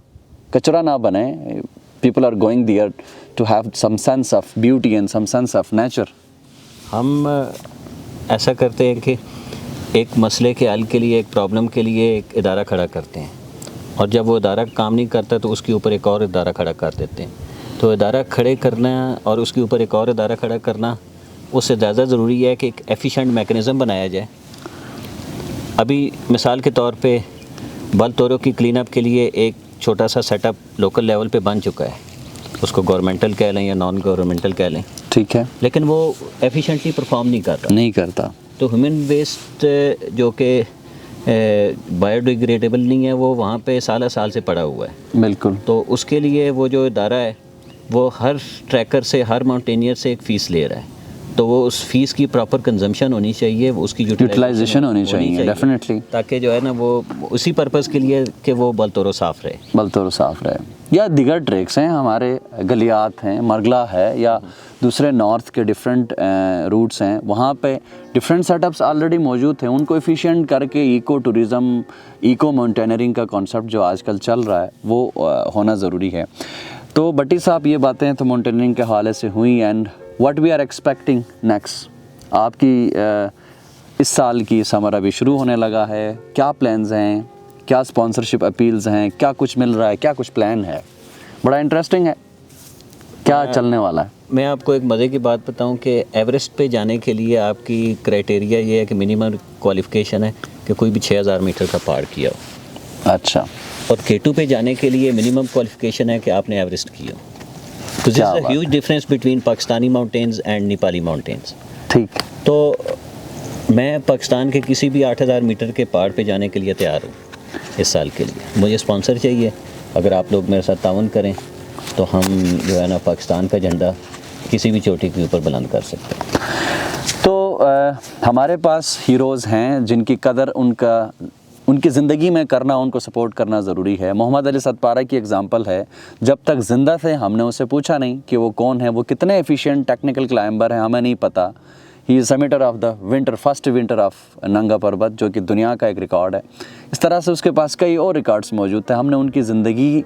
कचरा ना बने। People are going there to have some sense of beauty and some sense of nature. हम ऐसा करते हैं कि एक मसले के हल के लिए, एक प्रॉब्लम के लिए एक इदारा खड़ा करते हैं, और जब वो इदारा काम नहीं करता तो उसके ऊपर एक और इदारा खड़ा कर देते हैं। तो इदारा खड़े करना और उसके ऊपर एक और इदारा खड़ा करना, उससे ज़्यादा ज़रूरी है कि एक एफिशिएंट मैकेनिज़्म बनाया जाए। अभी मिसाल के तौर पे बलतोरों की क्लीन अप के लिए एक छोटा सा सेटअप लोकल लेवल पे बन चुका है, उसको गवर्नमेंटल कह लें या नॉन गवर्नमेंटल कह लें, ठीक है, लेकिन वो एफिशिएंटली परफॉर्म नहीं करता। तो ह्यूमन वेस्ट जो कि बायोडिग्रेडेबल नहीं है, वो वहाँ पे साल से पड़ा हुआ है। बिल्कुल। तो उसके लिए वो जो इदारा है वो हर ट्रैकर से, हर माउंटेनियर से एक फ़ीस ले रहा है, तो वो उस फीस की प्रॉपर कंजम्पशन होनी चाहिए, उसकी यूटिलाइजेशन होनी चाहिए डेफिनेटली, ताकि जो है ना वो उसी पर्पज़ के लिए कि वो बलतोरो साफ़ रहे। या दिगर ट्रैक्स हैं हमारे, गलियात हैं, मरगला है, या दूसरे नॉर्थ के डिफरेंट रूट्स हैं, वहाँ पे डिफरेंट सेटअप्स ऑलरेडी मौजूद हैं, उनको एफिशिएंट करके इको टूरिज़म, इको माउंटेनरिंग का कॉन्सेप्ट जो आजकल चल रहा है वो होना ज़रूरी है। तो भट्टी साहब, ये बातें तो माउंटेनरिंग के हवाले से हुई, and what we are expecting next? आपकी इस साल की समर अभी शुरू होने लगा है, क्या प्लान्स हैं, क्या स्पॉन्सरशिप अपील्स हैं, क्या कुछ मिल रहा है, क्या कुछ प्लान है? बड़ा इंटरेस्टिंग है, क्या चलने वाला है? मैं आपको एक मज़े की बात बताऊं कि एवरेस्ट पे जाने के लिए आपकी क्राइटेरिया ये है कि मिनिमम क्वालिफ़िकेशन है कि कोई भी 6000 मीटर का पहाड़ किया हो। अच्छा। और K2 पे जाने के लिए मिनिमम क्वालिफ़िकेशन है कि आपने एवरेस्ट किया हो। तो this is a huge difference between Pakistani mountains and Nepali mountains. ठीक। तो मैं पाकिस्तान के किसी भी 8000 मीटर के पहाड़ पे जाने के लिए तैयार हूँ इस साल के लिए। मुझे स्पॉन्सर चाहिए, अगर आप लोग मेरे साथ ताउन करें तो हम जो है ना पाकिस्तान का झंडा किसी भी चोटी के ऊपर बुलंद कर सकते हैं। तो हमारे पास हीरोज़ हैं जिनकी कदर उनकी ज़िंदगी में करना, उनको सपोर्ट करना ज़रूरी है। मोहम्मद अली सतपारा की एग्ज़ाम्पल है, जब तक ज़िंदा थे हमने उससे पूछा नहीं कि वो कौन है, वो कितने एफिशिएंट टेक्निकल क्लाइंबर हैं, हमें नहीं पता। He is summiter of the first winter of Nanga Parbat, जो कि दुनिया का एक रिकॉर्ड है। इस तरह से उसके पास कई और रिकॉर्ड्स मौजूद थे। हमने उनकी ज़िंदगी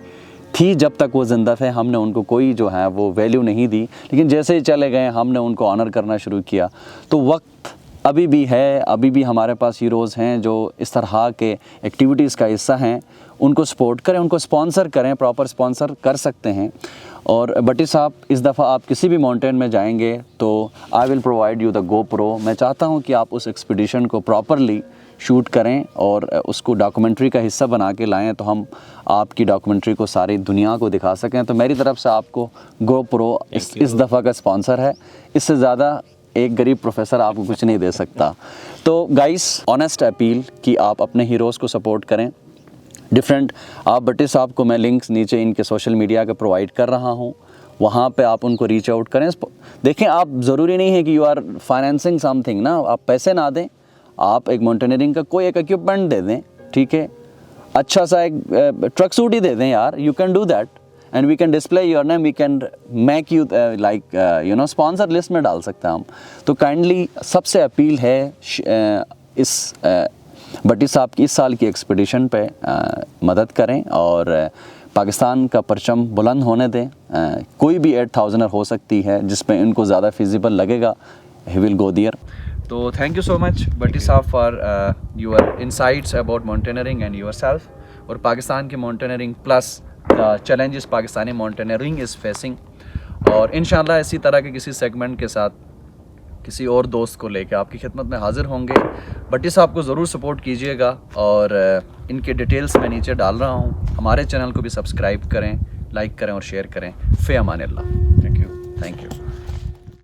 थी, जब तक वो ज़िंदा थे हमने उनको कोई जो है वो वैल्यू नहीं दी, लेकिन जैसे ही चले गए हमने उनको ऑनर करना शुरू किया। तो वक्त अभी भी है, अभी भी हमारे पास हीरोज़ हैं जो इस तरह के एक्टिविटीज़ का हिस्सा हैं। उनको सपोर्ट करें, उनको स्पॉन्सर करें, प्रॉपर स्पॉन्सर कर सकते हैं। और भट्टी साहब, इस दफ़ा आप किसी भी माउंटेन में जाएंगे तो I will provide you the GoPro। मैं चाहता हूँ कि आप उस एक्सपीडिशन को प्रॉपरली शूट करें और उसको डॉक्यूमेंट्री का हिस्सा बना के लाएं, तो हम आपकी डॉक्यूमेंट्री को सारी दुनिया को दिखा सकें। तो मेरी तरफ से आपको GoPro इस दफ़ा का स्पॉन्सर है। इससे ज़्यादा एक गरीब प्रोफेसर आपको कुछ नहीं दे सकता। तो गाइस, ऑनेस्ट अपील कि आप अपने हीरोज़ को सपोर्ट करें। डिफरेंट आप भट्टी साहब को मैं लिंक्स नीचे इनके सोशल मीडिया के प्रोवाइड कर रहा हूँ, वहाँ पे आप उनको रीच आउट करें। देखें, आप ज़रूरी नहीं है कि यू आर फाइनेंसिंग समथिंग ना, आप पैसे ना दें, आप एक माउंटेनियरिंग का कोई एक इक्विपमेंट दे दें, ठीक है, अच्छा सा एक ट्रक सूट ही दे दें यार, you can do that and we can display your name, we can make you like sponsor list में डाल सकते हैं हम। तो काइंडली सबसे अपील है इस भट्टी साहब की इस साल की एक्सपीडिशन पे मदद करें और पाकिस्तान का परचम बुलंद होने दें। कोई भी 8000 हो सकती है जिसमें इनको ज़्यादा फिजिबल लगेगा, ही विल गो देयर। तो थैंक यू सो मच भट्टी साहब for your insights about mountaineering and your self और पाकिस्तान की mountaineering plus the challenges Pakistani mountaineering is facing. और इंशाल्लाह इसी तरह के किसी सेगमेंट के साथ किसी और दोस्त को लेकर आपकी खिदमत में हाज़िर होंगे। भट्टी साहब को ज़रूर सपोर्ट कीजिएगा और इनके डिटेल्स मैं नीचे डाल रहा हूँ। हमारे चैनल को भी सब्सक्राइब करें, लाइक करें और शेयर करें। फ़े अमान अल्लाह। Thank you.